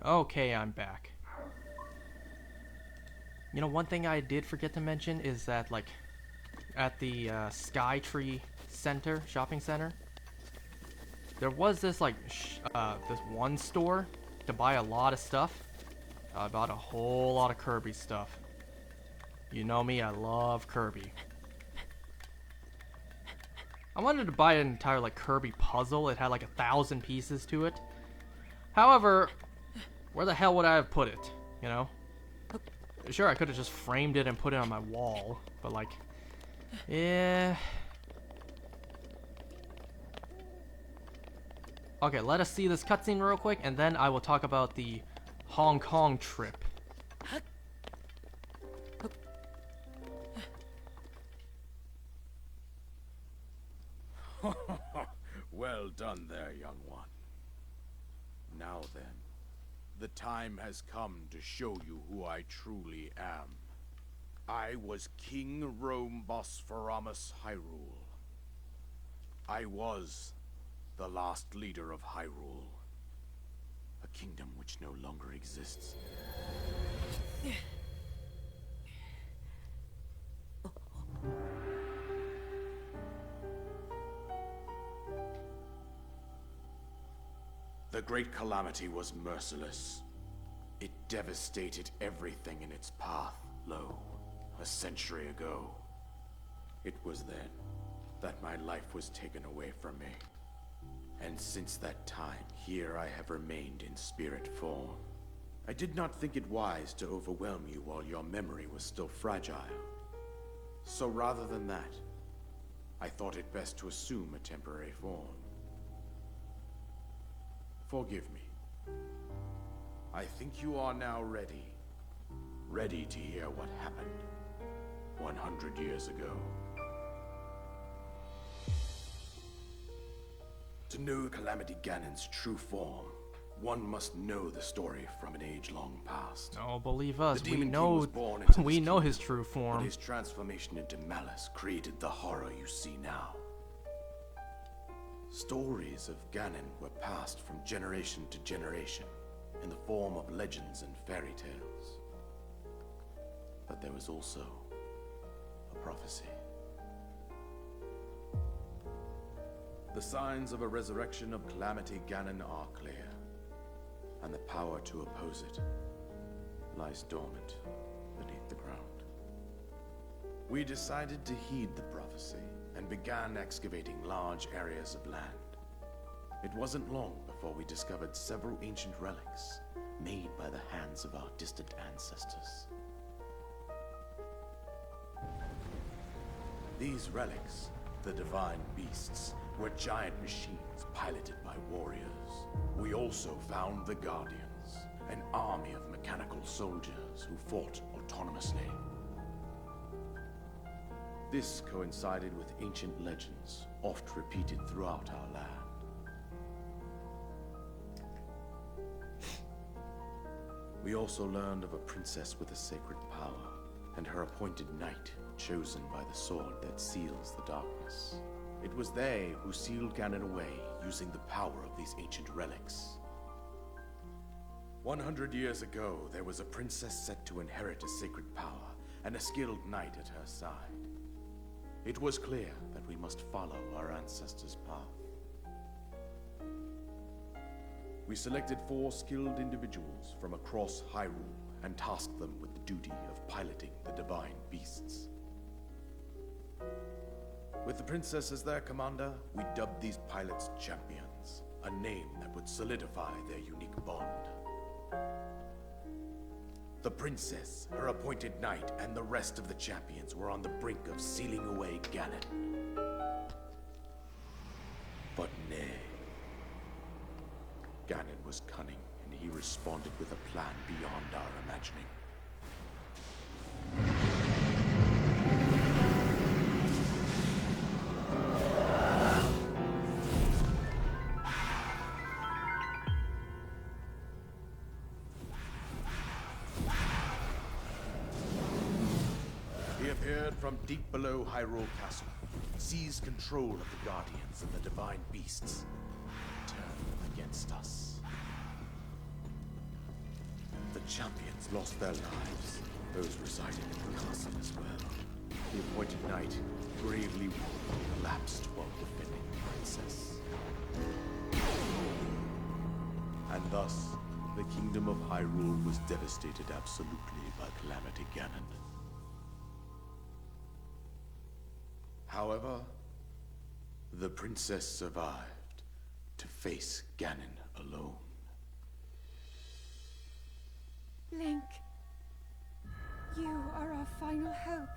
Okay, I'm back. You know, one thing I did forget to mention is that, like, at the Skytree Center, shopping center, there was this, like, this one store to buy a lot of stuff. I bought a whole lot of Kirby stuff. You know me, I love Kirby. I wanted to buy an entire, like, Kirby puzzle. It had, like, 1,000 pieces to it. However, where the hell would I have put it, you know? Sure, I could have just framed it and put it on my wall, but like, yeah. Okay, let us see this cutscene real quick, and then I will talk about the Hong Kong trip. Well done there, young one. Now then, the time has come to show you who I truly am. I was King Rome Bosphoramus Hyrule. I was the last leader of Hyrule, a kingdom which no longer exists. The Great Calamity was merciless. It devastated everything in its path, lo, a century ago. It was then that my life was taken away from me. And since that time, here I have remained in spirit form. I did not think it wise to overwhelm you while your memory was still fragile. So rather than that, I thought it best to assume a temporary form. Forgive me. I think you are now ready. Ready to hear what happened 100 years ago. To know Calamity Ganon's true form, one must know the story from an age-long past. Oh, believe us, The we Demon King know, was born into we this know his kingdom, true but form. his transformation into malice created the horror you see now. Stories of Ganon were passed from generation to generation in the form of legends and fairy tales. But there was also a prophecy. The signs of a resurrection of Calamity Ganon are clear, and the power to oppose it lies dormant beneath the ground. We decided to heed the prophecy and began excavating large areas of land. It wasn't long before we discovered several ancient relics made by the hands of our distant ancestors. These relics, the divine beasts, were giant machines piloted by warriors. We also found the Guardians, an army of mechanical soldiers who fought autonomously. This coincided with ancient legends, oft repeated throughout our land. We also learned of a princess with a sacred power, and her appointed knight, chosen by the sword that seals the darkness. It was they who sealed Ganon away using the power of these ancient relics. 100 years ago, there was a princess set to inherit a sacred power, and a skilled knight at her side. It was clear that we must follow our ancestors' path. We selected 4 skilled individuals from across Hyrule and tasked them with the duty of piloting the divine beasts. With the princess as their commander, we dubbed these pilots champions, a name that would solidify their unique bond. The princess, her appointed knight, and the rest of the champions were on the brink of sealing away Ganon. But nay. Ganon was cunning, and he responded with a plan beyond our imagining. He appeared from deep below Hyrule Castle, seized control of the Guardians and the Divine Beasts, and turned them against us. champions lost their lives, those residing in the castle as well. The appointed knight bravely collapsed while defending the princess. And thus, the kingdom of Hyrule was devastated absolutely by Calamity Ganon. However, the princess survived to face Ganon alone. Link, you are our final hope.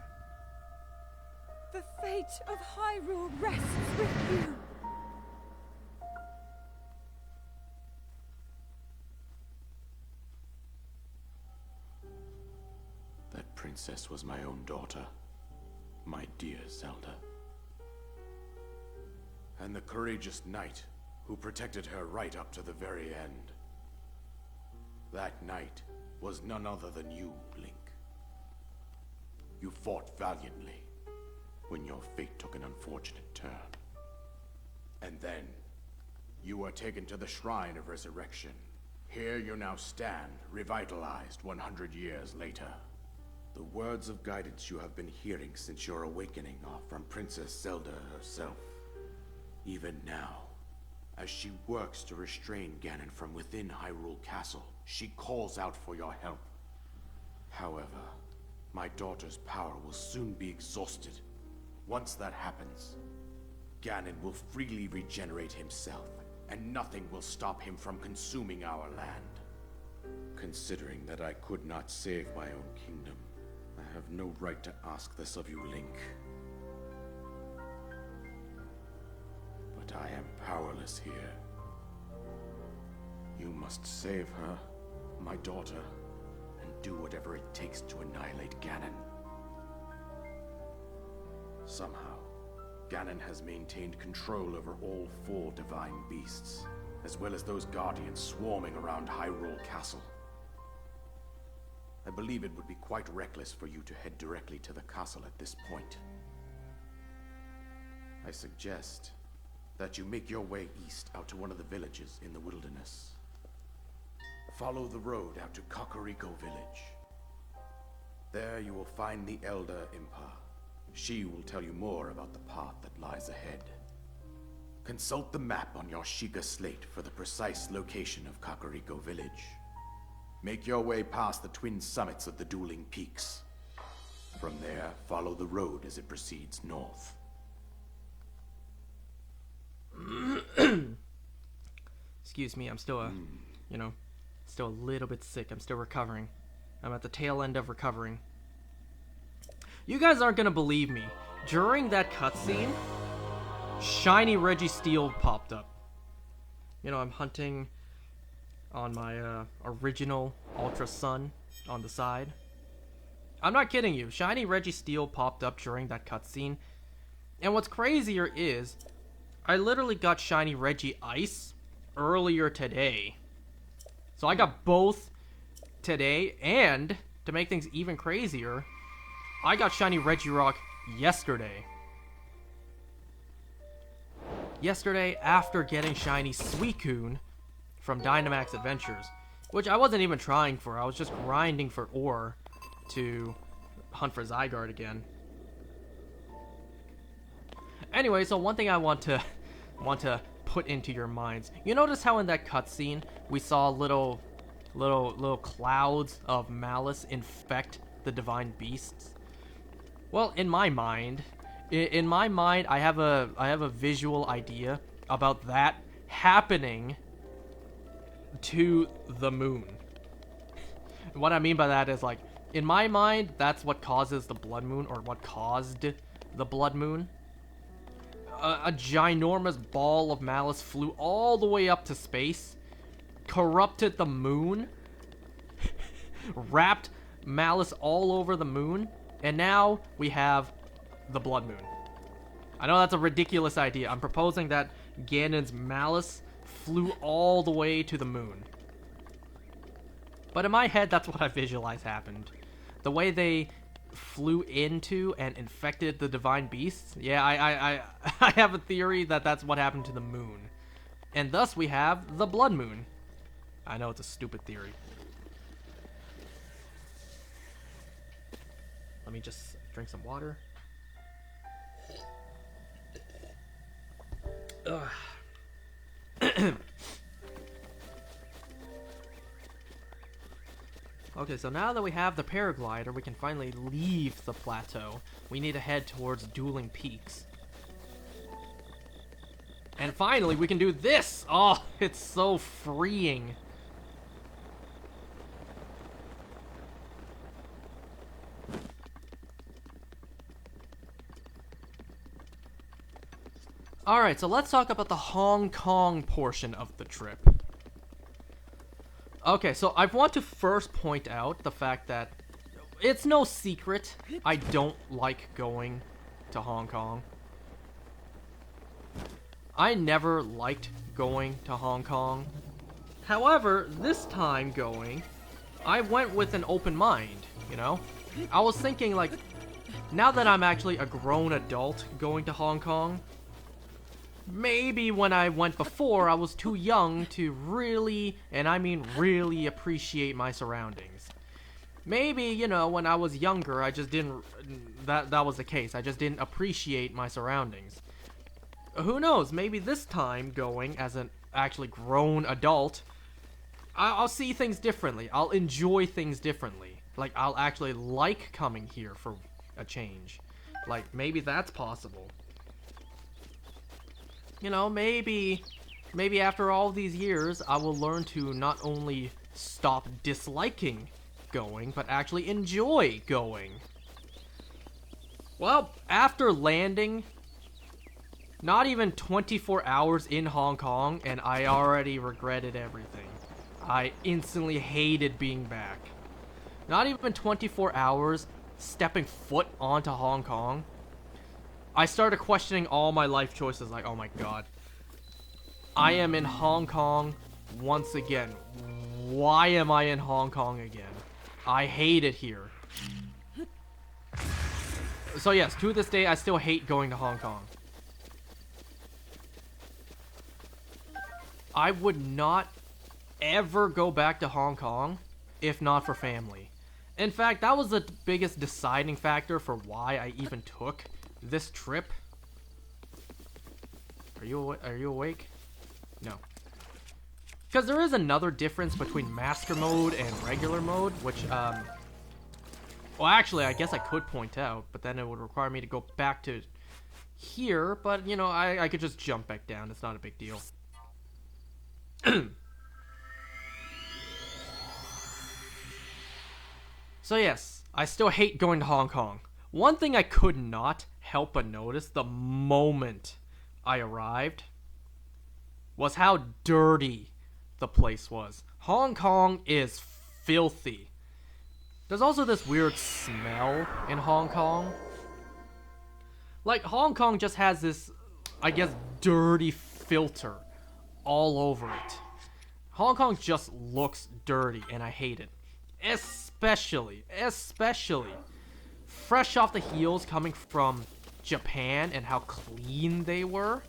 The fate of Hyrule rests with you. That princess was my own daughter, my dear Zelda. And the courageous knight who protected her right up to the very end. That knight was none other than you, Link. You fought valiantly when your fate took an unfortunate turn. And then, you were taken to the Shrine of Resurrection. Here you now stand, revitalized 100 years later. The words of guidance you have been hearing since your awakening are from Princess Zelda herself. Even now, as she works to restrain Ganon from within Hyrule Castle, she calls out for your help. However, my daughter's power will soon be exhausted. Once that happens, Ganon will freely regenerate himself, and nothing will stop him from consuming our land. Considering that I could not save my own kingdom, I have no right to ask this of you, Link. But I am powerless here. You must save her, my daughter, and do whatever it takes to annihilate Ganon. Somehow, Ganon has maintained control over all 4 divine beasts, as well as those guardians swarming around Hyrule Castle. I believe it would be quite reckless for you to head directly to the castle at this point. I suggest that you make your way east out to one of the villages in the wilderness. Follow the road out to Kakariko Village. There you will find the Elder Impa. She will tell you more about the path that lies ahead. Consult the map on your Sheikah slate for the precise location of Kakariko Village. Make your way past the twin summits of the dueling peaks. From there, follow the road as it proceeds north. Excuse me, I'm still still a little bit sick. I'm still recovering. I'm at the tail end of recovering. You guys aren't gonna believe me. During that cutscene, shiny Registeel popped up. You know, I'm hunting on my original Ultra Sun on the side. I'm not kidding you. Shiny Registeel popped up during that cutscene. And what's crazier is, I literally got shiny Regice earlier today. So I got both today, and to make things even crazier, I got shiny Regirock yesterday. Yesterday, after getting shiny Suicune from Dynamax Adventures, which I wasn't even trying for. I was just grinding for ore to hunt for Zygarde again. Anyway, so one thing I want to put into your minds. You notice how in that cutscene we saw little clouds of malice infect the divine beasts? Well, in my mind, I have a visual idea about that happening to the moon. What I mean by that is, like, in my mind, that's what causes the blood moon, or what caused the blood moon. A ginormous ball of malice flew all the way up to space, corrupted the moon, wrapped malice all over the moon, and now we have the blood moon. I know that's a ridiculous idea. I'm proposing that Ganon's malice flew all the way to the moon. But in my head, that's what I visualize happened. The way they flew into and infected the divine beasts. Yeah, I have a theory that that's what happened to the moon. And thus we have the blood moon. I know it's a stupid theory. Let me just drink some water. Ugh. Okay, so now that we have the paraglider, we can finally leave the plateau. We need to head towards Dueling Peaks. And finally, we can do this! Oh, it's so freeing. Alright, so let's talk about the Hong Kong portion of the trip. Okay, so I want to first point out the fact that it's no secret I don't like going to Hong Kong. I never liked going to Hong Kong. However, this time going, I went with an open mind, you know? I was thinking, like, now that I'm actually a grown adult going to Hong Kong, maybe when I went before, I was too young to really, and I mean really, appreciate my surroundings. Maybe, you know, when I was younger, I just didn't, that was the case. I just didn't appreciate my surroundings. Who knows, maybe this time going as an actually grown adult, I'll see things differently. I'll enjoy things differently. Like, I'll actually like coming here for a change. Like, maybe that's possible. You know, maybe after all these years, I will learn to not only stop disliking going, but actually enjoy going. Well, after landing, not even 24 hours in Hong Kong, and I already regretted everything. I instantly hated being back. Not even 24 hours stepping foot onto Hong Kong, I started questioning all my life choices, like, oh my god. I am in Hong Kong once again. Why am I in Hong Kong again? I hate it here. So yes, to this day, I still hate going to Hong Kong. I would not ever go back to Hong Kong if not for family. In fact, that was the biggest deciding factor for why I even took this trip. Are you awake? No. Because there is another difference between master mode and regular mode, which, well, actually, I guess I could point out, but then it would require me to go back to here, but, you know, I could just jump back down. It's not a big deal. So yes, I still hate going to Hong Kong. One thing I could not help but notice the moment I arrived was how dirty the place was. Hong Kong is filthy. There's also this weird smell in Hong Kong. Like, Hong Kong just has this, I guess, dirty filter all over it. Hong Kong just looks dirty, and I hate it. Especially fresh off the heels coming from Japan and how clean they were.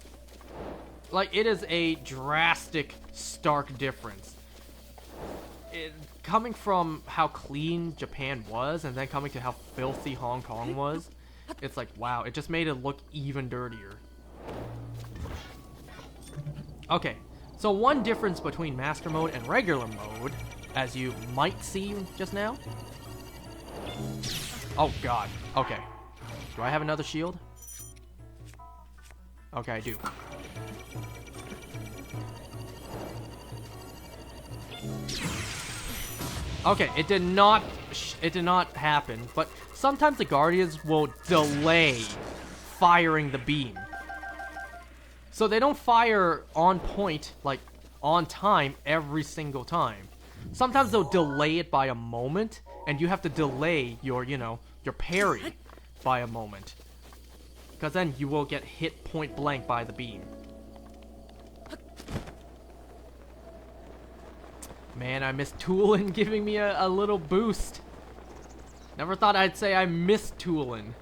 Like, it is a drastic, stark difference. Coming from how clean Japan was and then coming to how filthy Hong Kong was, it's like, wow, it just made it look even dirtier. Okay, so one difference between Master Mode and regular mode, as you might see just now. Oh god, okay. Do I have another shield? Okay, I do. Okay, it did not happen, but sometimes the Guardians will delay firing the beam. So they don't fire on point, like on time every single time. Sometimes they'll delay it by a moment, and you have to delay your, you know, your parry by a moment. Because then you will get hit point blank by the beam. Man, I miss Toolin giving me a little boost. Never thought I'd say I miss Toolin.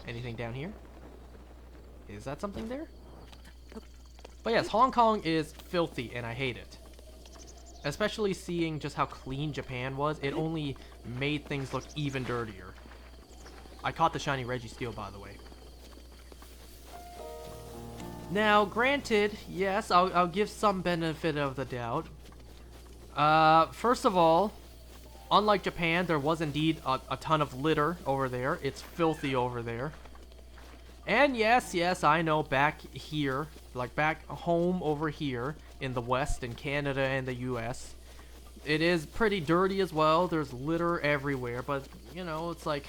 Anything down here? Is that something there? But yes, Hong Kong is filthy and I hate it. especially seeing just how clean Japan was, it only made things look even dirtier. I caught the shiny Registeel, by the way. Now, granted, yes, I'll give some benefit of the doubt. First of all, unlike Japan, there was indeed a ton of litter over there. It's filthy over there. And yes, I know, back here, like back home over here in the West, in Canada and the US, it is pretty dirty as well. There's litter everywhere, but, you know, it's like,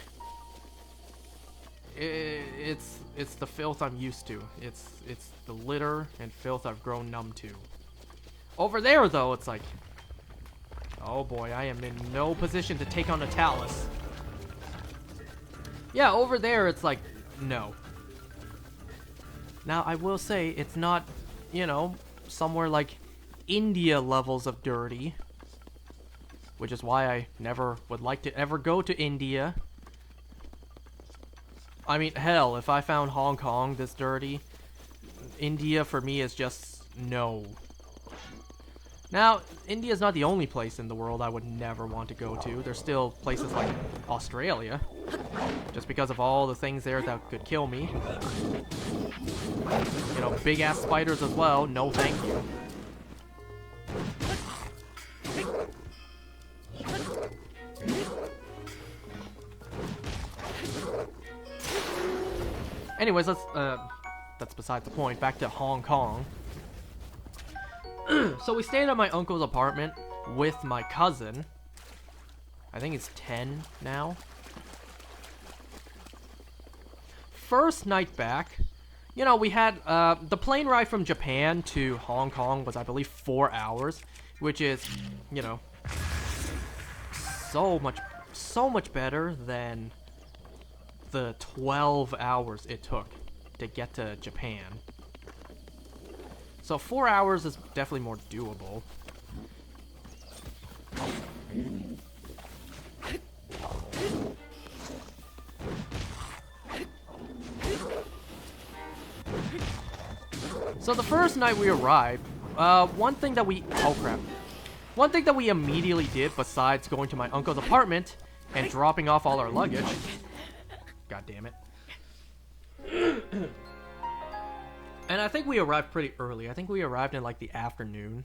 it's the filth I'm used to. It's the litter and filth I've grown numb to. Over there, though, it's like, oh boy, I am in no position to take on a Talus. Yeah, over there, it's like, no. Now, I will say, it's not, you know, somewhere like India levels of dirty. Which is why I never would like to ever go to India. I mean, hell, if I found Hong Kong this dirty, India for me is just no. Now, India is not the only place in the world I would never want to go to. There's still places like Australia. Just because of all the things there that could kill me. You know, big ass spiders as well. No thank you. Anyways, that's beside the point. Back to Hong Kong. So we stayed at my uncle's apartment with my cousin. I think he's 10 now. First night back, you know, we had the plane ride from Japan to Hong Kong was, I believe, 4 hours, which is, you know, so much better than the 12 hours it took to get to Japan. So 4 hours is definitely more doable. So the first night we arrived, one thing that we immediately did besides going to my uncle's apartment and dropping off all our luggage, god damn it. And I think we arrived pretty early. I think we arrived in like the afternoon.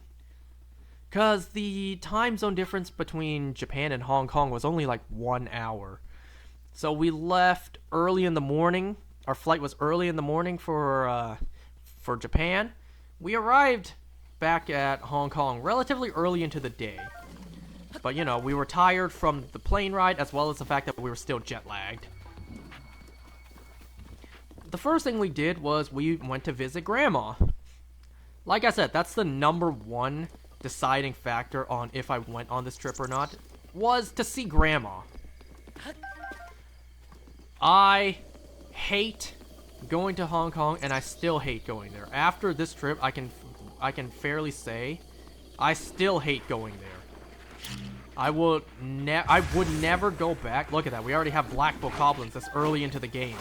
Because the time zone difference between Japan and Hong Kong was only like 1 hour. So we left early in the morning. Our flight was early in the morning for Japan. We arrived back at Hong Kong relatively early into the day. But you know, we were tired from the plane ride as well as the fact that we were still jet lagged. The first thing we did was we went to visit Grandma. Like I said, that's the #1 deciding factor on if I went on this trip or not, was to see Grandma. I hate going to Hong Kong, and I still hate going there. After this trip, I can fairly say I still hate going there. I would never go back. Look at that. We already have black bokoblins this early into the game.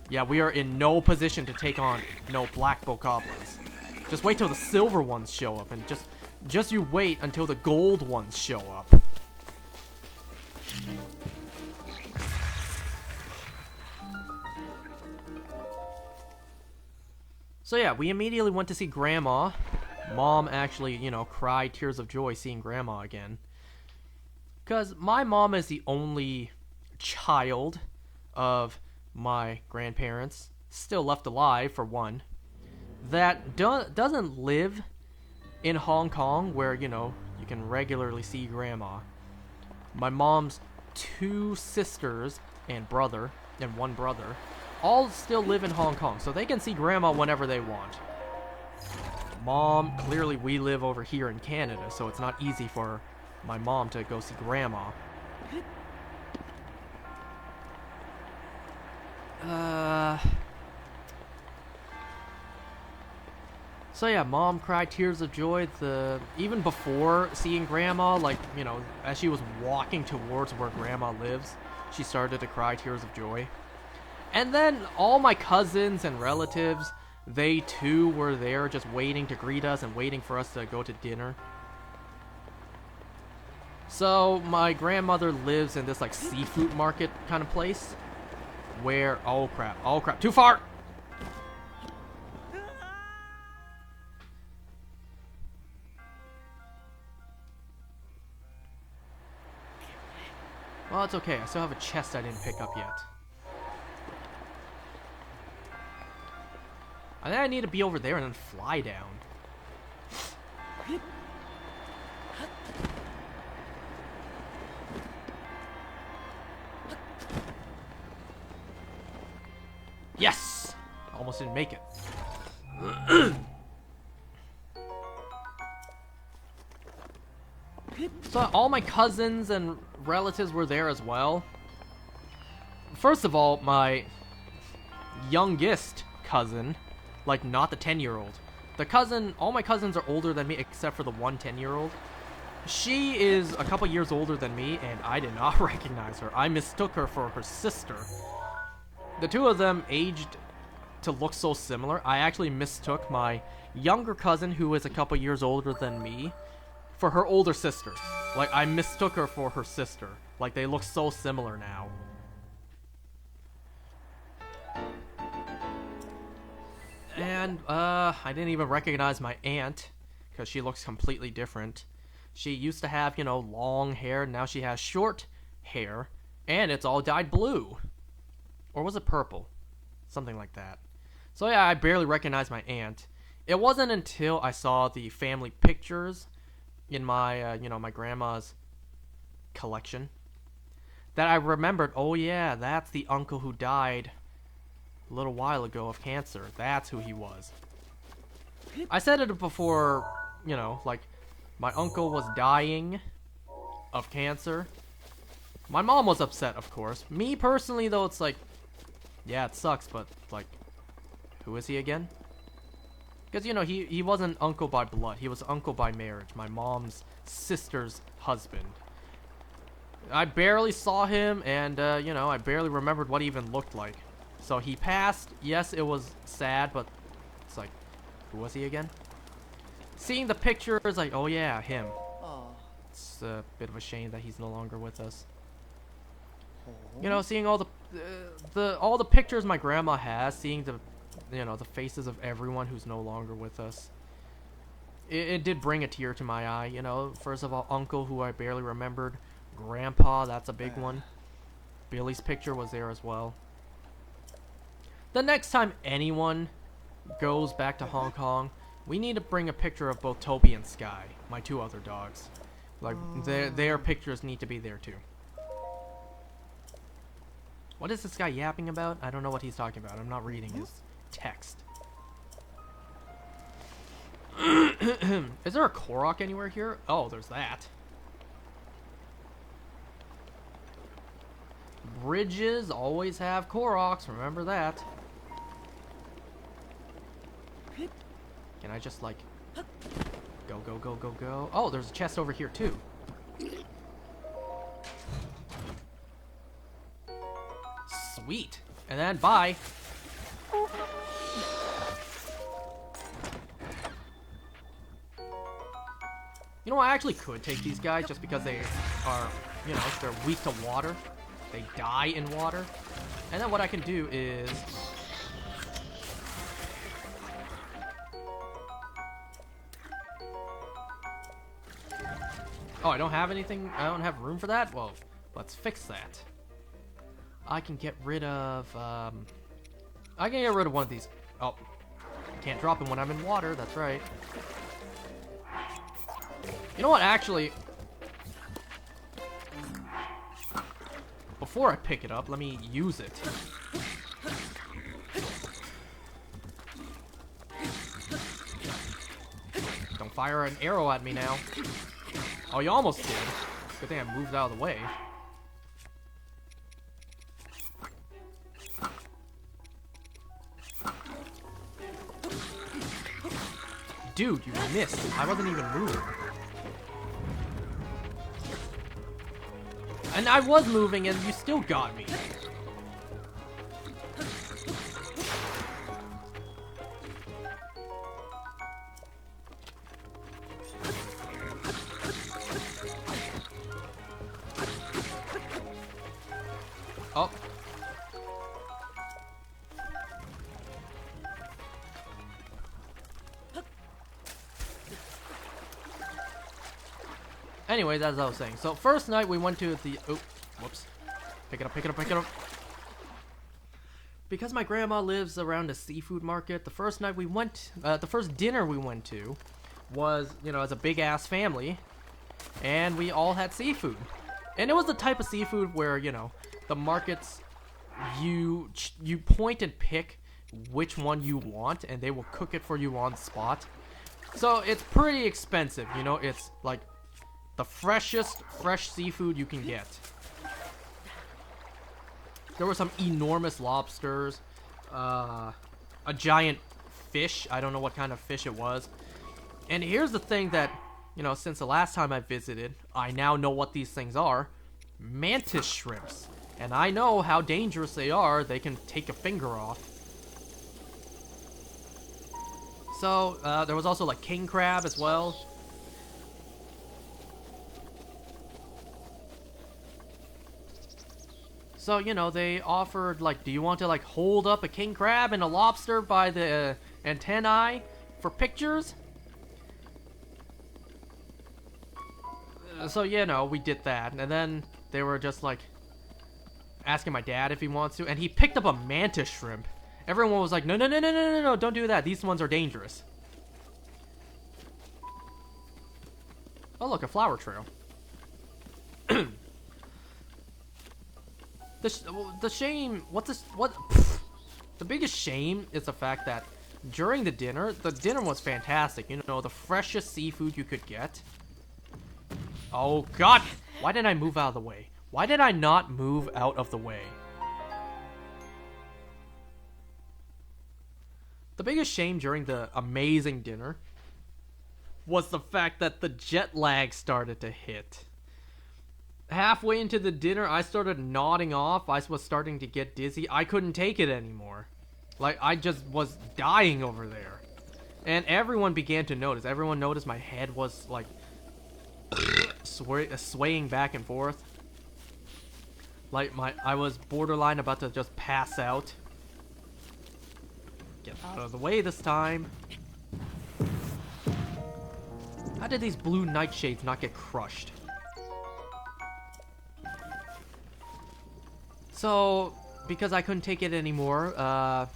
Yeah, we are in no position to take on no black bokoblins. Just wait till the silver ones show up, and just you wait until the gold ones show up. So yeah, we immediately went to see Grandma. Mom actually, you know, cried tears of joy seeing Grandma again. Because my mom is the only child of my grandparents, still left alive for one, that doesn't live in Hong Kong where, you know, you can regularly see Grandma. My mom's 2 sisters and brother, and 1 brother, all still live in Hong Kong, so they can see Grandma whenever they want. Mom, clearly we live over here in Canada, so it's not easy for my mom to go see Grandma. So yeah, Mom cried tears of joy even before seeing Grandma, like, you know, as she was walking towards where Grandma lives, she started to cry tears of joy. And then all my cousins and relatives, they too were there just waiting to greet us and waiting for us to go to dinner. So my grandmother lives in this like seafood market kind of place where oh crap, too far. Well, it's okay. I still have a chest I didn't pick up yet. I think I need to be over there and then fly down. Yes! Almost didn't make it. So all my cousins and relatives were there as well. First of all, my youngest cousin, like not the 10-year-old. All my cousins are older than me except for the one 10-year-old. She is a couple years older than me and I did not recognize her. I mistook her for her sister. The two of them aged to look so similar. I actually mistook my younger cousin, who is a couple years older than me, for her older sister. Like, I mistook her for her sister. Like, they look so similar now. And, I didn't even recognize my aunt, because she looks completely different. She used to have, you know, long hair, now she has short hair, and it's all dyed blue. Or was it purple? Something like that. So yeah, I barely recognized my aunt. It wasn't until I saw the family pictures in my, you know, my grandma's collection that I remembered, oh yeah, that's the uncle who died a little while ago of cancer. That's who he was. I said it before, you know, like, my uncle was dying of cancer. My mom was upset, of course. Me personally, though, it's like, yeah, it sucks, but, like, who is he again? Because, you know, he wasn't uncle by blood. He was uncle by marriage. My mom's sister's husband. I barely saw him, and, you know, I barely remembered what he even looked like. So he passed. Yes, it was sad, but it's like, who was he again? Seeing the picture is like, oh yeah, him. It's a bit of a shame that he's no longer with us. You know, seeing all the pictures my grandma has, seeing the, you know, the faces of everyone who's no longer with us. It did bring a tear to my eye, you know. First of all, uncle, who I barely remembered. Grandpa, that's a big one. Billy's picture was there as well. The next time anyone goes back to Hong Kong, we need to bring a picture of both Toby and Sky, my two other dogs. Like, their pictures need to be there too. What is this guy yapping about? I don't know what he's talking about. I'm not reading his text. Is there a Korok anywhere here? Oh, there's that. Bridges always have Koroks, remember that. Can I just, like, go, go, go, go, go? Oh, there's a chest over here, too. Sweet. And then, bye. You know, I actually could take these guys just because they are, you know, they're weak to water. They die in water. And then what I can do is... Oh, I don't have anything? I don't have room for that? Well, let's fix that. I can get rid of, I can get rid of one of these. Oh, can't drop them when I'm in water, that's right. You know what, actually... Before I pick it up, let me use it. Don't fire an arrow at me now. Oh, you almost did. Good thing I moved out of the way. Dude, you missed. I wasn't even moving. And I was moving and you still got me. anyways, as I was saying, so first night we went to the, oh, whoops, pick it up, pick it up, pick it up. Because my grandma lives around a seafood market, the first night we went, the first dinner we went to was, you know, as a big ass family, and we all had seafood. And it was the type of seafood where, you know, the markets, you point and pick which one you want, and they will cook it for you on the spot. So it's pretty expensive, you know, it's like the freshest fresh seafood you can get. There were some enormous lobsters, a giant fish. I don't know what kind of fish it was. And here's the thing that, you know, since the last time I visited, I now know what these things are. Mantis shrimps. And I know how dangerous they are. They can take a finger off. So, there was also like king crab as well. So, you know, they offered, like, do you want to, like, hold up a king crab and a lobster by the antennae for pictures? So, you know, we did that. And then they were just, like, asking my dad if he wants to. And he picked up a mantis shrimp. Everyone was like, no, no, no, no, no, no, no, don't do that. These ones are dangerous. Oh, look, a flower trail. The shame, the biggest shame is the fact that during the dinner was fantastic. You know, the freshest seafood you could get. Oh god, why didn't I move out of the way? Why did I not move out of the way? The biggest shame during the amazing dinner was the fact that the jet lag started to hit. Halfway into the dinner, I started nodding off. I was starting to get dizzy. I couldn't take it anymore. Like, I just was dying over there. And everyone began to notice. Everyone noticed my head was, like, swaying back and forth. Like, I was borderline about to just pass out. Get out of the way this time. How did these blue nightshades not get crushed? So, because I couldn't take it anymore, I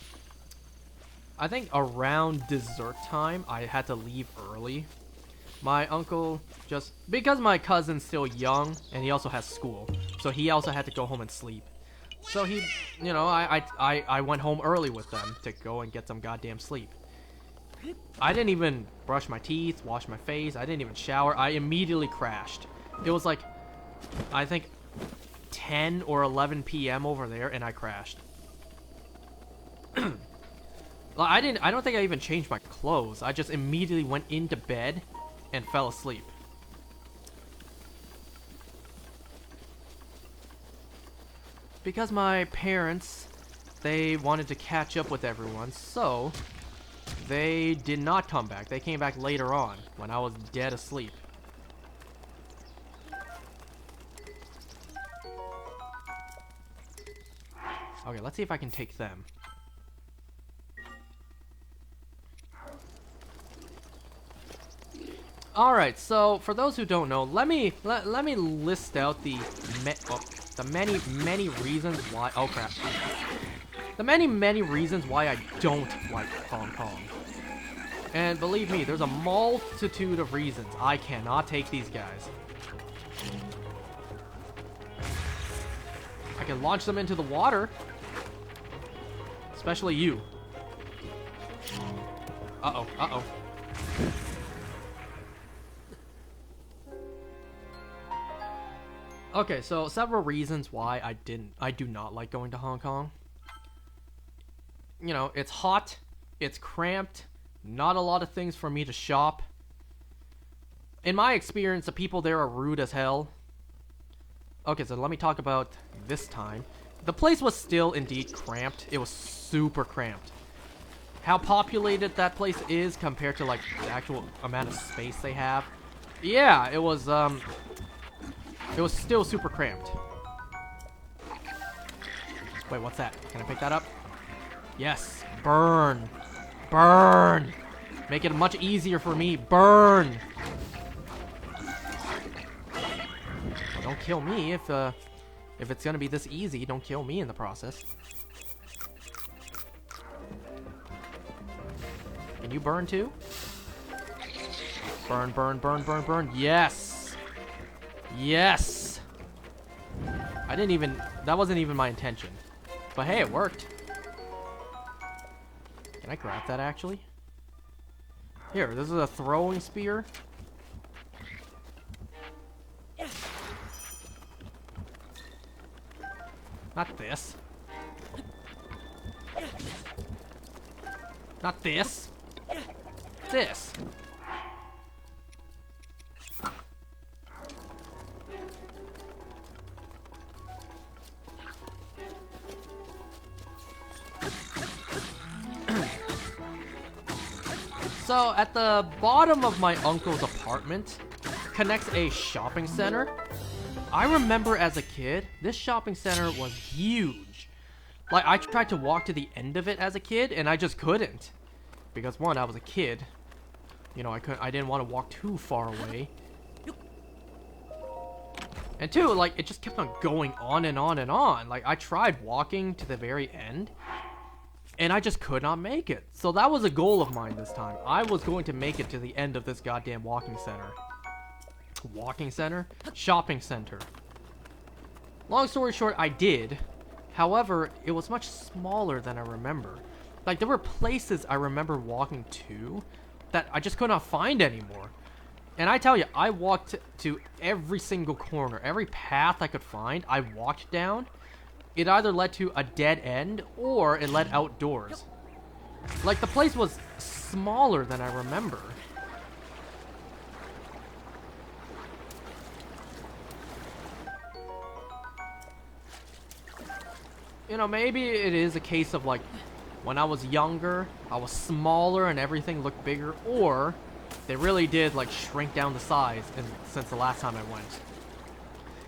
think around dessert time, I had to leave early. My uncle just, because my cousin's still young, and he also has school, so he also had to go home and sleep. So he, you know, I went home early with them to go and get some goddamn sleep. I didn't even brush my teeth, wash my face, I didn't even shower, I immediately crashed. It was like, I think 10 or 11 p.m. over there, and I crashed. I don't think I even changed my clothes. I just immediately went into bed and fell asleep. Because my parents, they wanted to catch up with everyone, so they did not come back. They came back later on, when I was dead asleep. Okay, let's see if I can take them. Alright, so for those who don't know, let me list out the many reasons why. Oh crap! The many reasons why I don't like Hong Kong. And believe me, there's a multitude of reasons I cannot take these guys. I can launch them into the water. Especially you. Uh-oh, uh-oh. Okay, so several reasons why I do not like going to Hong Kong. You know, it's hot, it's cramped, not a lot of things for me to shop. In my experience, the people there are rude as hell. Okay, so let me talk about this time. The place was still indeed cramped. It was super cramped. How populated that place is compared to like the actual amount of space they have. Yeah, it was still super cramped. Wait, what's that? Can I pick that up? Yes. Burn. Burn. Make it much easier for me. Burn. don't kill me if it's gonna be this easy. Don't kill me in the process. Can you burn too? Burn, burn, burn, burn, burn. Yes! Yes! I didn't even... That wasn't even my intention. But hey, it worked. Can I grab that actually? Here, this is a throwing spear. Not this. Not this. This. So, at the bottom of my uncle's apartment connects a shopping center. I remember as a kid, this shopping center was huge. Like, I tried to walk to the end of it as a kid, and I just couldn't. Because one, I was a kid. You know, I didn't want to walk too far away. And two, like, it just kept on going on and on and on. Like, I tried walking to the very end, and I just could not make it. So that was a goal of mine this time. I was going to make it to the end of this goddamn walking center. Walking center? Shopping center. Long story short, I did. However, it was much smaller than I remember. Like, there were places I remember walking to that I just could not find anymore. And I tell you, I walked to every single corner. Every path I could find, I walked down. It either led to a dead end or it led outdoors. Like, the place was smaller than I remember. You know, maybe it is a case of, like, when I was younger, I was smaller and everything looked bigger, or they really did, like, shrink down the size since the last time I went.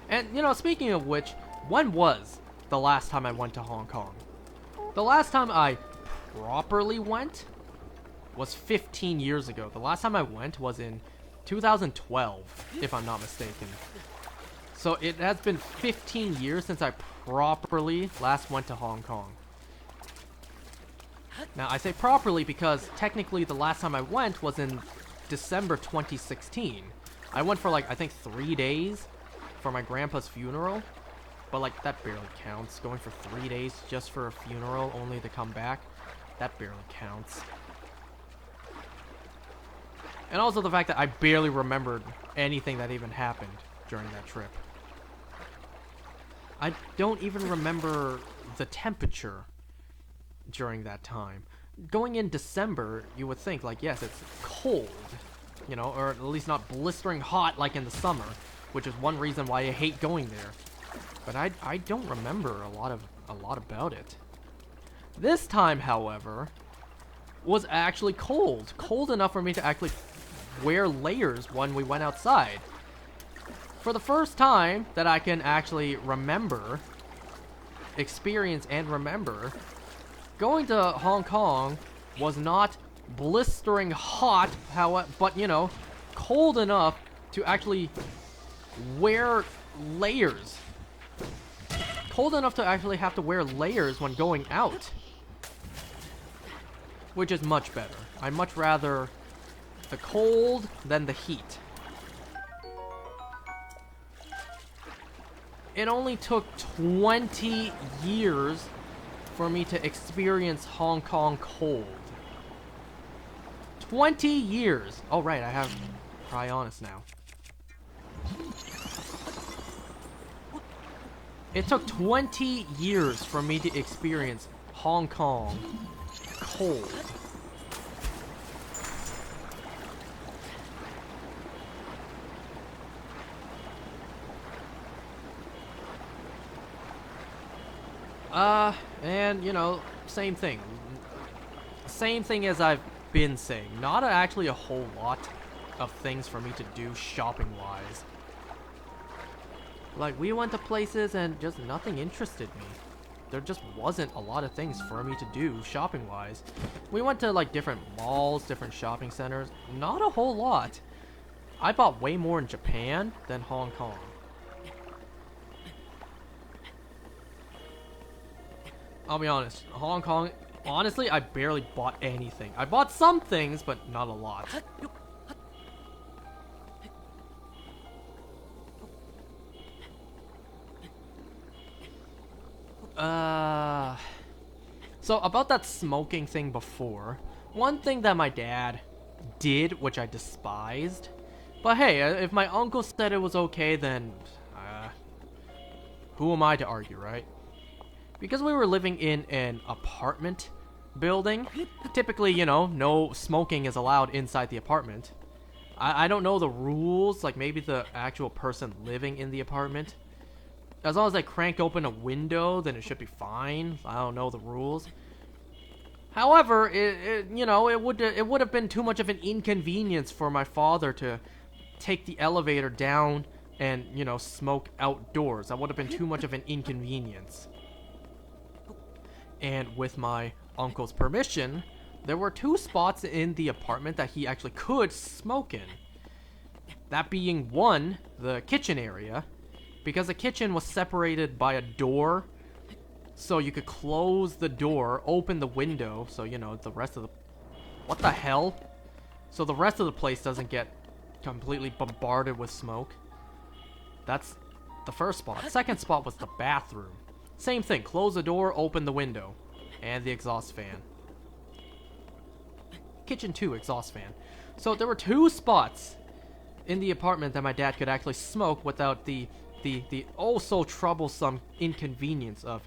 And, you know, speaking of which, when was the last time I went to Hong Kong? The last time I properly went was 15 years ago. The last time I went was in 2012, if I'm not mistaken. So it has been 15 years since I properly last went to Hong Kong. Now, I say properly because technically the last time I went was in December 2016. I went for, like, I think 3 days for my grandpa's funeral. But, like, that barely counts. Going for 3 days just for a funeral only to come back, that barely counts. And also the fact that I barely remembered anything that even happened during that trip. I don't even remember the temperature during that time. Going in December, you would think, like, yes, it's cold, you know, or at least not blistering hot like in the summer, which is one reason why I hate going there. But I don't remember a lot about it. This time, however, was actually cold. Cold enough for me to actually wear layers when we went outside. For the first time that I can actually remember, experience and remember, going to Hong Kong was not blistering hot, but, you know, cold enough to actually wear layers. Cold enough to actually have to wear layers when going out. Which is much better. I'd much rather the cold than the heat. It only took 20 years for me to experience Hong Kong cold. 20 years! Oh right, I have Cryonis now. It took 20 years for me to experience Hong Kong cold. And, you know, same thing. Same thing as I've been saying. Not actually a whole lot of things for me to do shopping-wise. Like, we went to places and just nothing interested me. There just wasn't a lot of things for me to do shopping-wise. We went to, like, different malls, different shopping centers. Not a whole lot. I bought way more in Japan than Hong Kong. I'll be honest. Hong Kong, honestly, I barely bought anything. I bought some things, but not a lot. So about that smoking thing before, one thing that my dad did, which I despised, but hey, if my uncle said it was okay, then who am I to argue, right? Because we were living in an apartment building, typically, you know, no smoking is allowed inside the apartment. I don't know the rules, like maybe the actual person living in the apartment. As long as I crank open a window, then it should be fine. I don't know the rules. However, it would have been too much of an inconvenience for my father to take the elevator down and, you know, smoke outdoors. That would have been too much of an inconvenience. And with my uncle's permission, there were 2 spots in the apartment that he actually could smoke in. That being one, the kitchen area, because the kitchen was separated by a door, so you could close the door, open the window, so, you know, the rest of the... What the hell? So the rest of the place doesn't get completely bombarded with smoke. That's the first spot. Second spot was the bathroom. Same thing, close the door, open the window, and the exhaust fan. Kitchen 2, exhaust fan. So there were 2 spots in the apartment that my dad could actually smoke without the oh so troublesome inconvenience of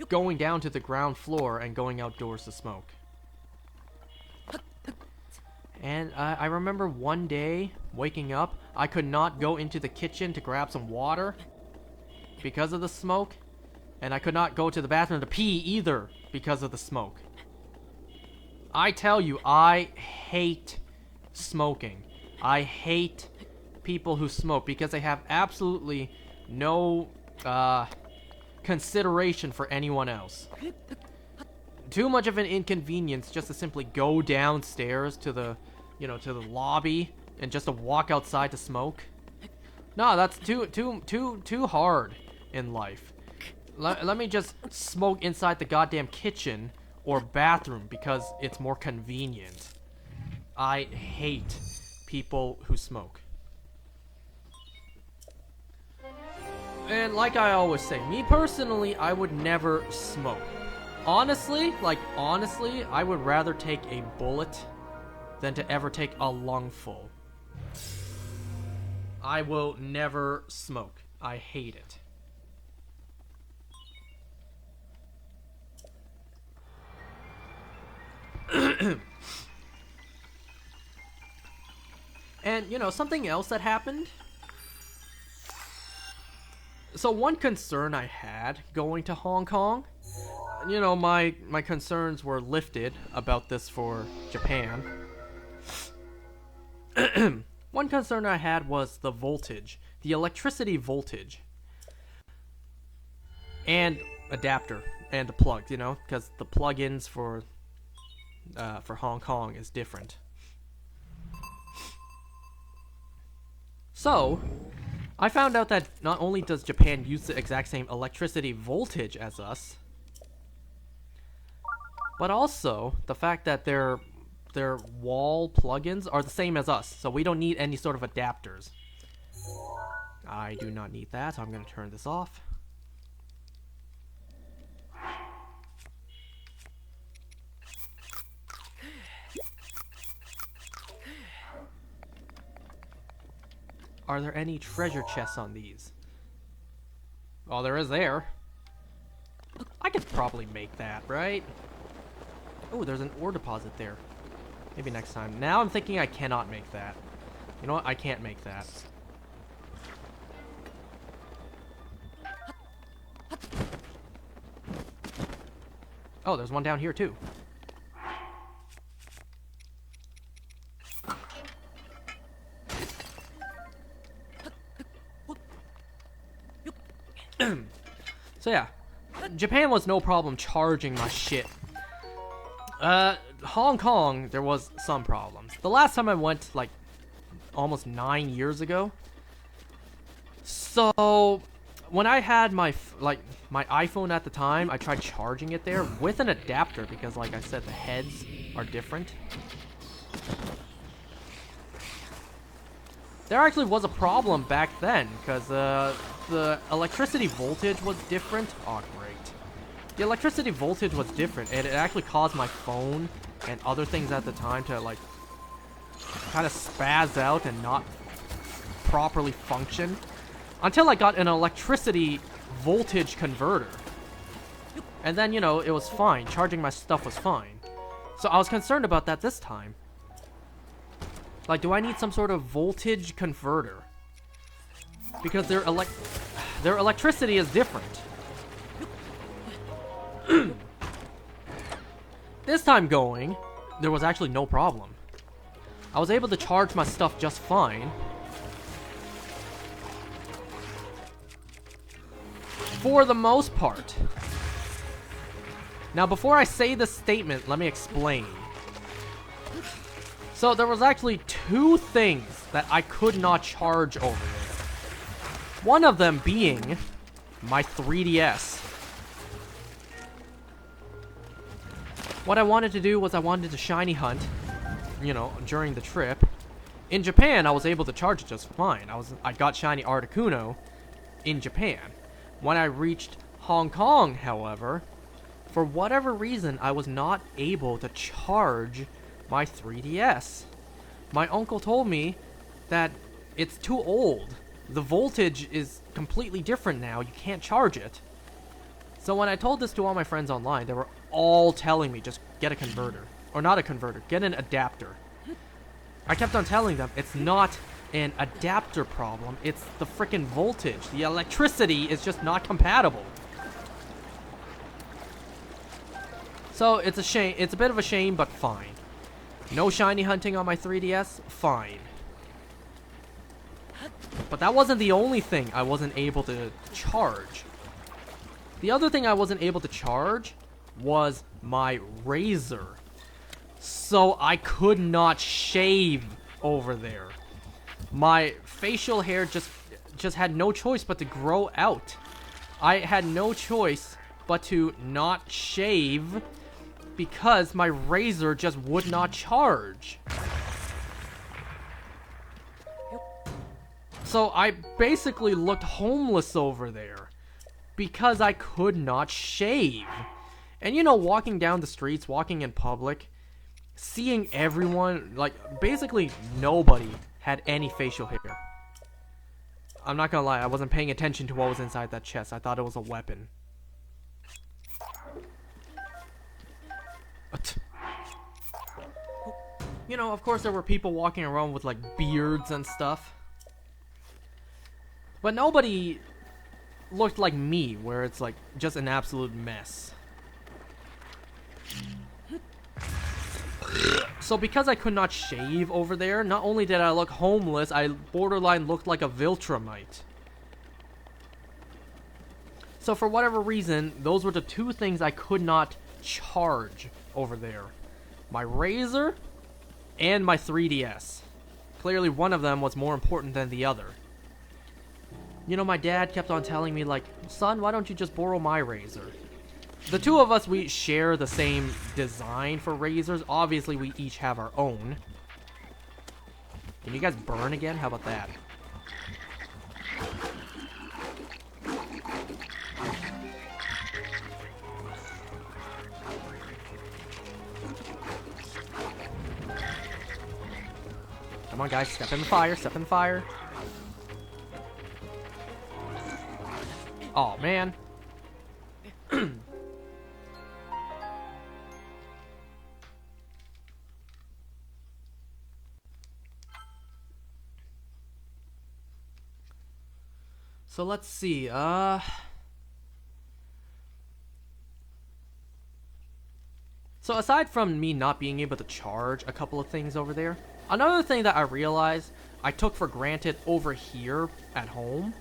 going down to the ground floor and going outdoors to smoke. And I remember one day waking up, I could not go into the kitchen to grab some water because of the smoke, and I could not go to the bathroom to pee either because of the smoke. I tell you, I hate smoking. I hate people who smoke because they have absolutely no consideration for anyone else. Too much of an inconvenience just to simply go downstairs to the, you know, to the lobby and just to walk outside to smoke. No, that's too hard in life. Let me just smoke inside the goddamn kitchen or bathroom because it's more convenient. I hate people who smoke. And like I always say, me personally, I would never smoke. Honestly, I would rather take a bullet than to ever take a lungful. I will never smoke. I hate it. And, you know, something else that happened. So one concern I had going to Hong Kong, you know, my concerns were lifted about this for Japan. One concern I had was the voltage, the electricity voltage. And adapter and the plug, you know, because the plugins for Hong Kong is different. So, I found out that not only does Japan use the exact same electricity voltage as us, but also the fact that their wall plugins are the same as us, so we don't need any sort of adapters. I do not need that, so I'm going to turn this off. Are there any treasure chests on these? Oh, there is there. I could probably make that, right? Oh, there's an ore deposit there. Maybe next time. Now I'm thinking I cannot make that. You know what? I can't make that. Oh, there's one down here too. So yeah, Japan was no problem charging my shit. Hong Kong, there was some problems. The last time I went, like, almost 9 years ago. So, when I had my my iPhone at the time, I tried charging it there with an adapter because, like I said, the heads are different. There actually was a problem back then because the electricity voltage was different. Oh, great. The electricity voltage was different, and it actually caused my phone and other things at the time to, like, kind of spaz out and not properly function. Until I got an electricity voltage converter. And then, you know, it was fine. Charging my stuff was fine. So I was concerned about that this time. Like, do I need some sort of voltage converter? Because their electricity is different. This time going, there was actually no problem. I was able to charge my stuff just fine. For the most part. Now, before I say this statement, let me explain. So, there was actually two things that I could not charge over there. One of them being my 3DS. What I wanted to do was I wanted to shiny hunt, you know, during the trip. In Japan, I was able to charge it just fine. I got shiny Articuno in Japan. When I reached Hong Kong, however, for whatever reason, I was not able to charge my 3DS. My uncle told me that it's too old. The voltage is completely different now. You can't charge it. So when I told this to all my friends online, they were all telling me just get a converter. Or not a converter, get an adapter. I kept on telling them it's not an adapter problem, it's the frickin' voltage. The electricity is just not compatible. So it's a shame, it's a bit of a shame, but fine. No shiny hunting on my 3DS? Fine. But that wasn't the only thing I wasn't able to charge. The other thing I wasn't able to charge was my razor. So I could not shave over there. My facial hair just had no choice but to grow out. I had no choice but to not shave because my razor just would not charge. So I basically looked homeless over there because I could not shave. And you know, walking down the streets, walking in public, seeing everyone, like, basically nobody had any facial hair. I'm not gonna lie, I wasn't paying attention to what was inside that chest. I thought it was a weapon. You know, of course there were people walking around with, like, beards and stuff. But nobody looked like me, where it's, like, just an absolute mess. So because I could not shave over there, not only did I look homeless, I borderline looked like a Viltrumite. So for whatever reason, those were the two things I could not charge over there. My razor and my 3DS. Clearly one of them was more important than the other. You know, my dad kept on telling me, like, son, why don't you just borrow my razor? The two of us, we share the same design for razors. Obviously, we each have our own. Can you guys burn again? How about that? Come on, guys. Step in the fire. Step in the fire. Oh, man. So let's see, so aside from me not being able to charge a couple of things over there, another thing that I realized I took for granted over here at home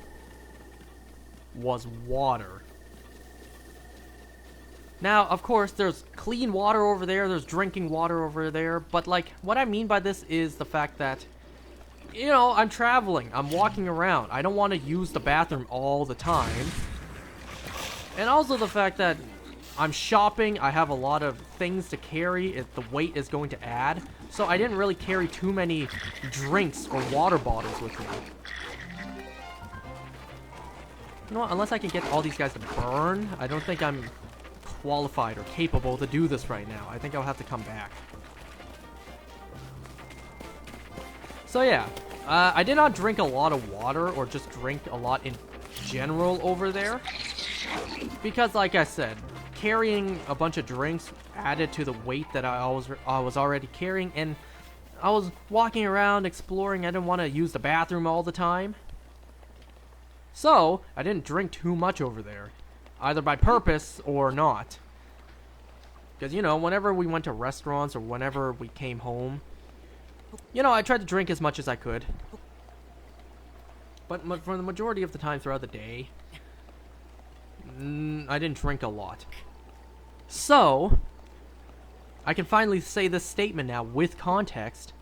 was water. Now, of course, there's clean water over there, there's drinking water over there, but, like, what I mean by this is the fact that you know, I'm traveling. I'm walking around. I don't want to use the bathroom all the time. And also the fact that I'm shopping. I have a lot of things to carry. The weight is going to add. So I didn't really carry too many drinks or water bottles with me. You know what? Unless I can get all these guys to burn, I don't think I'm qualified or capable to do this right now. I think I'll have to come back. So yeah, I did not drink a lot of water or just drink a lot in general over there. Because like I said, carrying a bunch of drinks added to the weight that I was already carrying, and I was walking around exploring. I didn't want to use the bathroom all the time. So, I didn't drink too much over there, either by purpose or not. Because, you know, whenever we went to restaurants or whenever we came home, you know, I tried to drink as much as I could. But for the majority of the time throughout the day, I didn't drink a lot. So, I can finally say this statement now with context.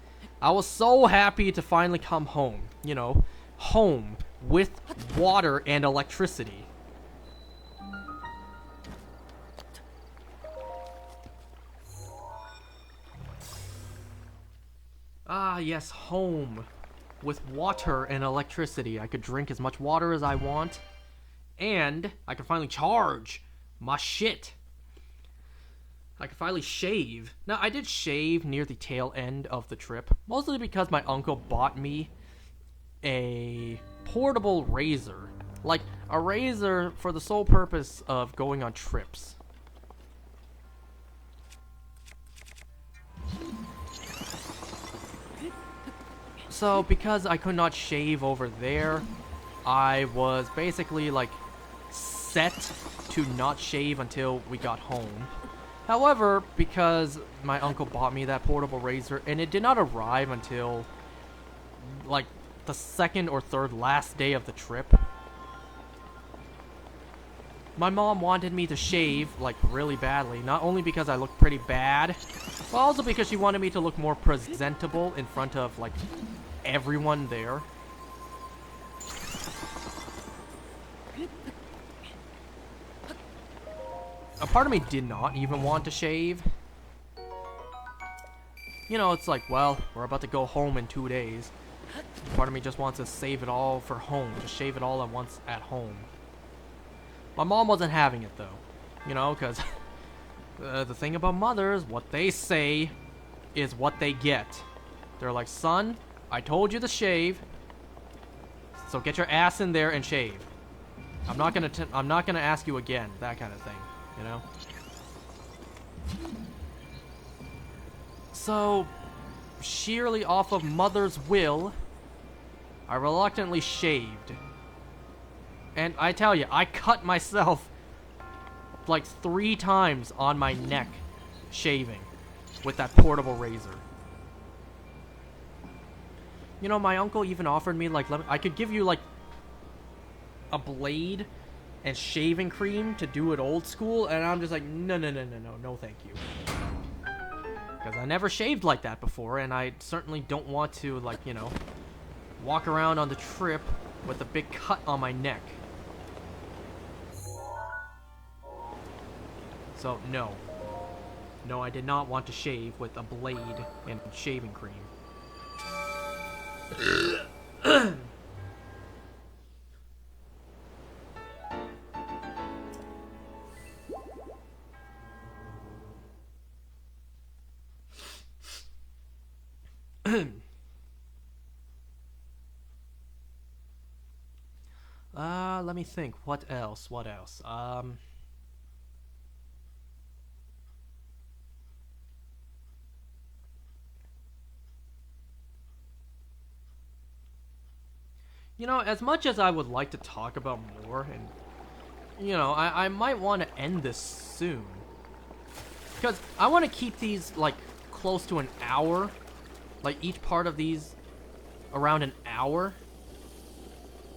I was so happy to finally come home. You know, home with water and electricity. Ah, yes, home with water and electricity. I could drink as much water as I want, and I could finally charge my shit. I could finally shave. Now, I did shave near the tail end of the trip, mostly because my uncle bought me a portable razor. Like, a razor for the sole purpose of going on trips. So, because I could not shave over there, I was basically, like, set to not shave until we got home. However, because my uncle bought me that portable razor, and it did not arrive until, like, the second or third last day of the trip, my mom wanted me to shave, like, really badly. Not only because I looked pretty bad, but also because she wanted me to look more presentable in front of, like, everyone there. A part of me did not even want to shave. You know, it's like, well, we're about to go home in 2 days. Part of me just wants to save it all for home. Just shave it all at once at home. My mom wasn't having it, though. You know, because the thing about mothers, what they say is what they get. They're like, son, I told you to shave, so get your ass in there and shave. I'm not gonna ask you again, that kind of thing, you know? So, sheerly off of mother's will, I reluctantly shaved. And I tell you, I cut myself like 3 times on my neck shaving with that portable razor. You know, my uncle even offered me, like, I could give you, like, a blade and shaving cream to do it old school, and I'm just like, no, thank you. Because I never shaved like that before, and I certainly don't want to, like, you know, walk around on the trip with a big cut on my neck. So, no. No, I did not want to shave with a blade and shaving cream. Let me think. What else? You know, as much as I would like to talk about more, and, you know, I might want to end this soon. Because I want to keep these, like, close to an hour. Like, each part of these around an hour.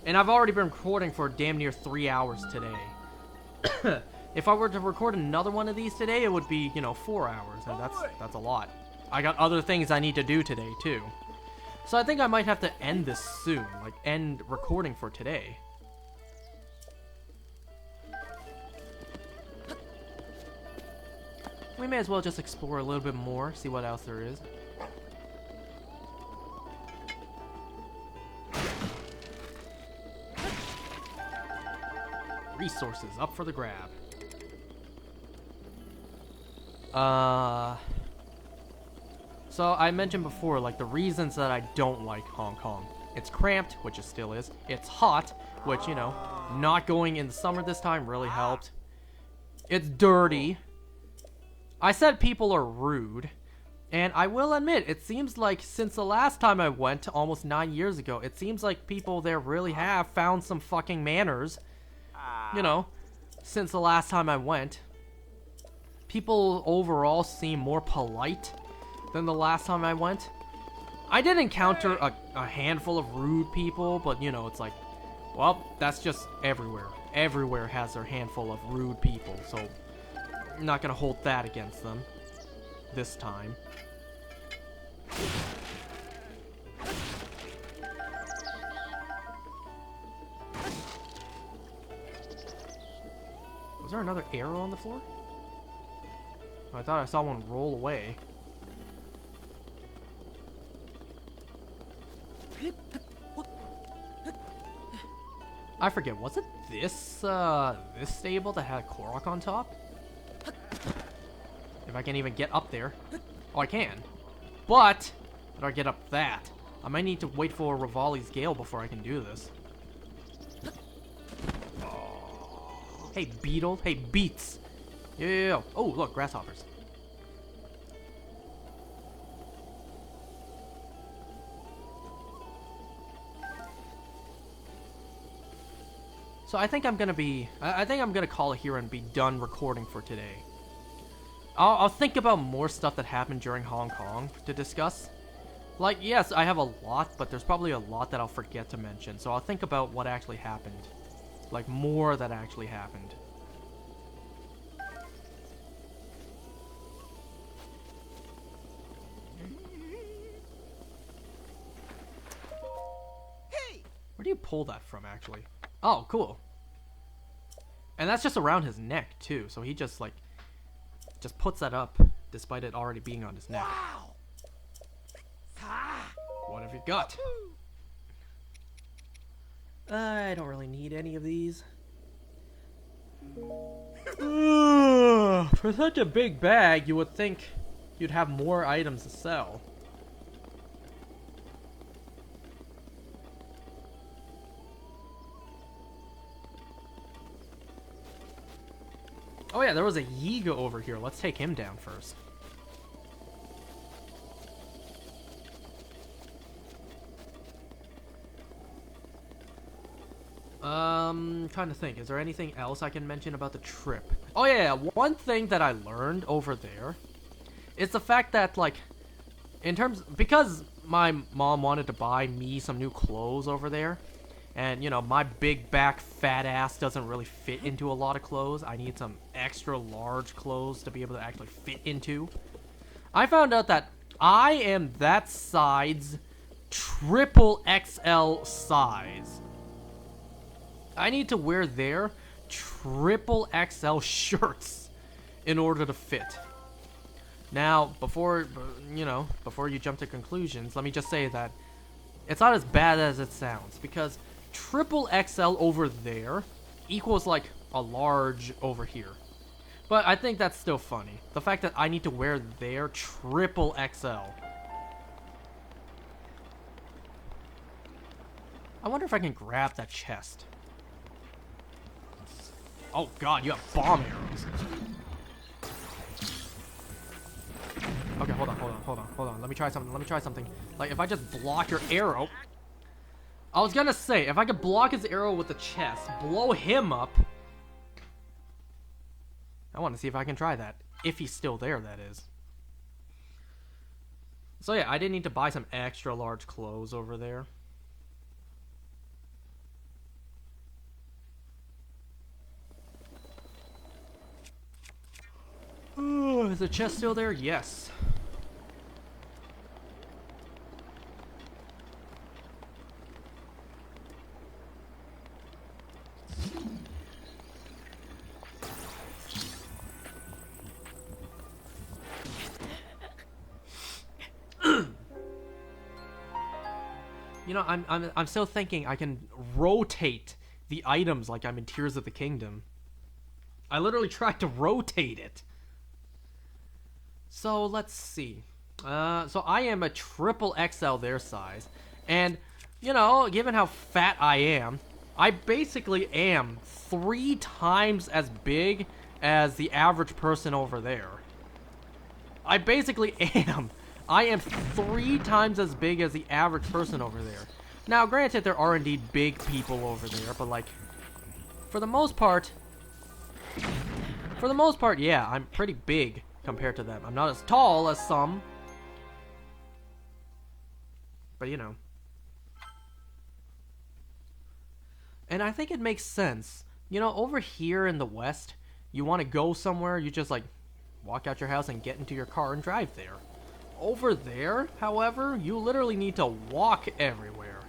And I've already been recording for damn near 3 hours today. If I were to record another one of these today, it would be, you know, 4 hours. And that's a lot. I got other things I need to do today, too. So I think I might have to end this soon, like end recording for today. We may as well just explore a little bit more, see what else there is. Resources up for the grab. So I mentioned before, like, the reasons that I don't like Hong Kong. It's cramped, which it still is. It's hot, which, you know, not going in the summer this time really helped. It's dirty. I said people are rude. And I will admit, it seems like since the last time I went, almost 9 years ago, it seems like people there really have found some fucking manners. You know, since the last time I went. People overall seem more polite than the last time I went. I did encounter a handful of rude people, but you know, it's like, well, that's just everywhere. Everywhere has their handful of rude people, so I'm not gonna hold that against them this time. Was there another arrow on the floor? Oh, I thought I saw one roll away. I forget, was it this stable that had a Korok on top? If I can even get up there. Oh, I can. But, how do I get up that? I might need to wait for Revali's Gale before I can do this. Hey, beetle. Hey, beets. Yeah. Oh, look, grasshoppers. So I think I'm gonna call it here and be done recording for today. I'll think about more stuff that happened during Hong Kong to discuss. Like, yes, I have a lot, but there's probably a lot that I'll forget to mention. So I'll think about what actually happened. Like, more that actually happened. Where do you pull that from, actually? Oh, cool. And that's just around his neck, too. So he just, like, just puts that up, despite it already being on his neck. Wow. What have you got? I don't really need any of these. For such a big bag, you would think you'd have more items to sell. Oh yeah, there was a Yiga over here. Let's take him down first. Trying to think. Is there anything else I can mention about the trip? Oh yeah, one thing that I learned over there is the fact that, like, because my mom wanted to buy me some new clothes over there, and, you know, my big back fat ass doesn't really fit into a lot of clothes. I need some extra large clothes to be able to actually fit into. I found out that I am that size, triple XL size. I need to wear their triple XL shirts in order to fit. Now, before you jump to conclusions, let me just say that it's not as bad as it sounds, because triple XL over there equals like a large over here. But I think that's still funny. The fact that I need to wear their triple XL. I wonder if I can grab that chest. Oh god, you have bomb arrows. Okay, hold on. Let me try something. Like, if I just block your arrow... I was gonna say, if I could block his arrow with the chest, blow him up... I want to see if I can try that. If he's still there, that is. So yeah, I did need to buy some extra large clothes over there. Oh, is the chest still there? Yes. You know, I'm still thinking I can rotate the items like I'm in Tears of the Kingdom. I literally tried to rotate it. So let's see. So I am a triple XL their size, and you know, given how fat I am, I basically am 3 times as big as the average person over there. I basically am. I am 3 times as big as the average person over there. Now, granted, there are indeed big people over there, but like, for the most part, yeah, I'm pretty big compared to them. I'm not as tall as some, but you know. And I think it makes sense. You know, over here in the West, you want to go somewhere, you just like walk out your house and get into your car and drive there. Over there, however, you literally need to walk everywhere.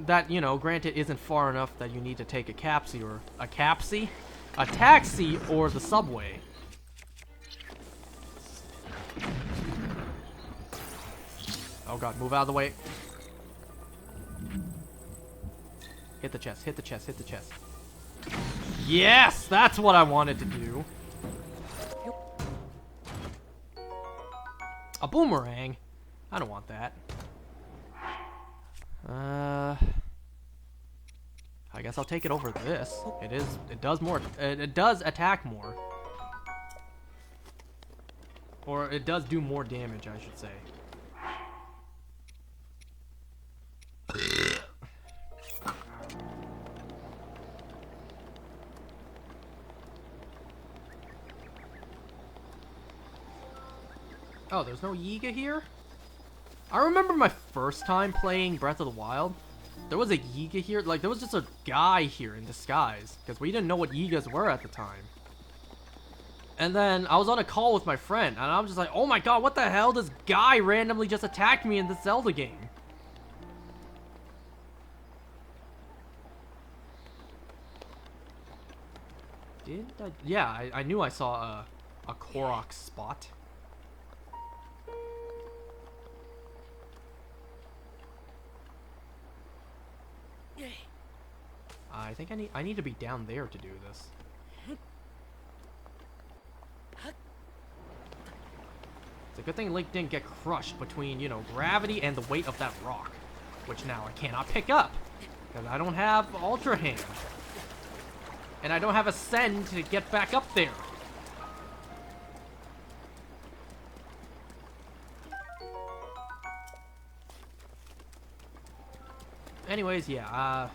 That, you know, granted isn't far enough that you need to take a taxi or the subway. Oh god, move out of the way. Hit the chest, hit the chest, hit the chest. Yes! That's what I wanted to do. A boomerang? I don't want that. I guess I'll take it over this. It does attack more. Or it does do more damage, I should say. Oh, there's no Yiga here? I remember my first time playing Breath of the Wild. There was a Yiga here. Like, there was just a guy here in disguise. Because we didn't know what Yigas were at the time. And then I was on a call with my friend. And I was just like, oh my god, what the hell? This guy randomly just attacked me in this Zelda game. Did I? Yeah, I knew I saw a Korok spot. I think I need to be down there to do this. It's a good thing Link didn't get crushed between, you know, gravity and the weight of that rock, which now I cannot pick up because I don't have Ultra Hand, and I don't have Ascend to get back up there. Anyways, yeah,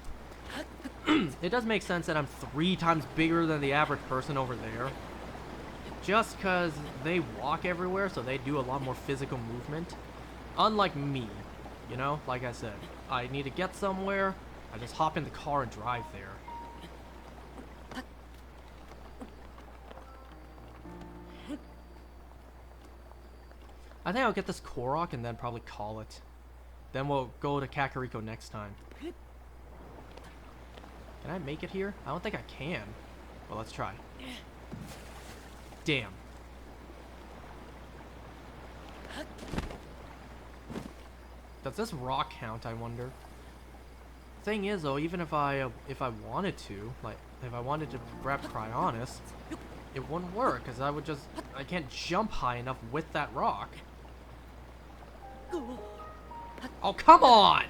it does make sense that I'm 3 times bigger than the average person over there. Just because they walk everywhere, so they do a lot more physical movement. Unlike me, you know? Like I said, I need to get somewhere, I just hop in the car and drive there. I think I'll get this Korok and then probably call it. Then we'll go to Kakariko next time. Can I make it here? I don't think I can. Well, let's try. Damn. Does this rock count, I wonder? Thing is, though, even if I wanted to, like, if I wanted to grab Cryonis, it wouldn't work, because I can't jump high enough with that rock. Oh, come on!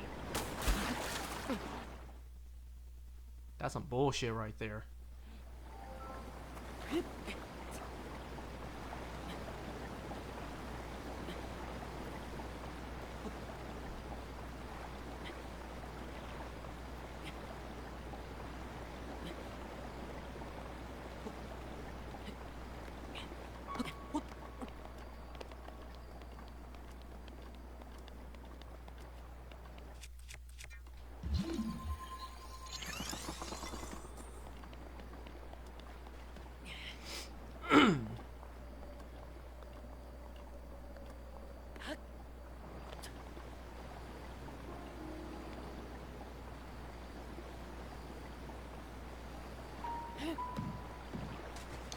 That's some bullshit right there.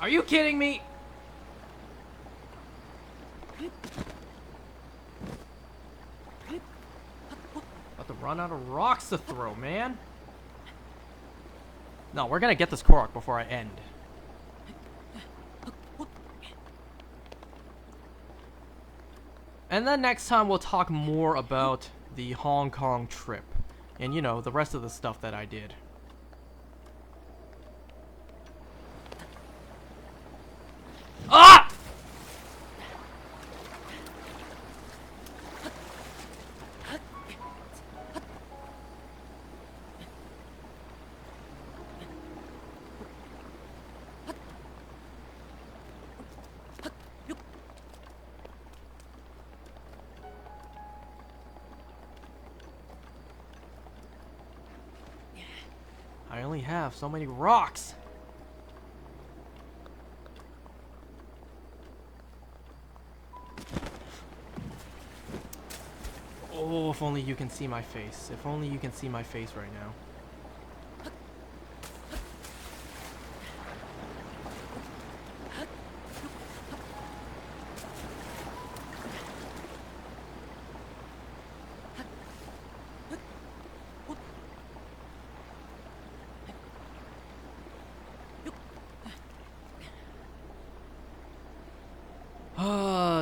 Are you kidding me? About to run out of rocks to throw, man. No, we're gonna get this Korok before I end. And then next time we'll talk more about the Hong Kong trip. And you know, the rest of the stuff that I did. Ah! I only have so many rocks. Oh, if only you can see my face. If only you can see my face right now.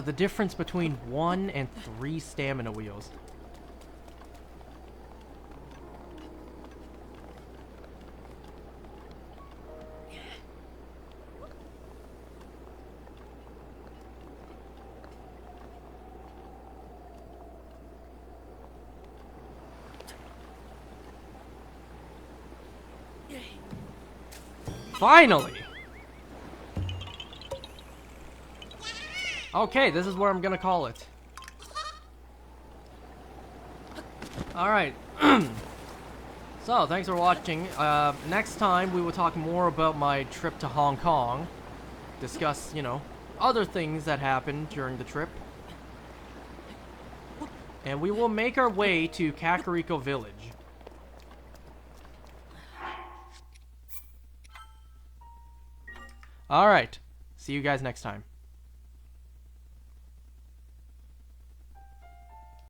The difference between 1 and 3 stamina wheels. Finally! Okay, this is what I'm gonna call it. Alright. So, thanks for watching. Next time, we will talk more about my trip to Hong Kong. Discuss, you know, other things that happened during the trip. And we will make our way to Kakariko Village. Alright. See you guys next time.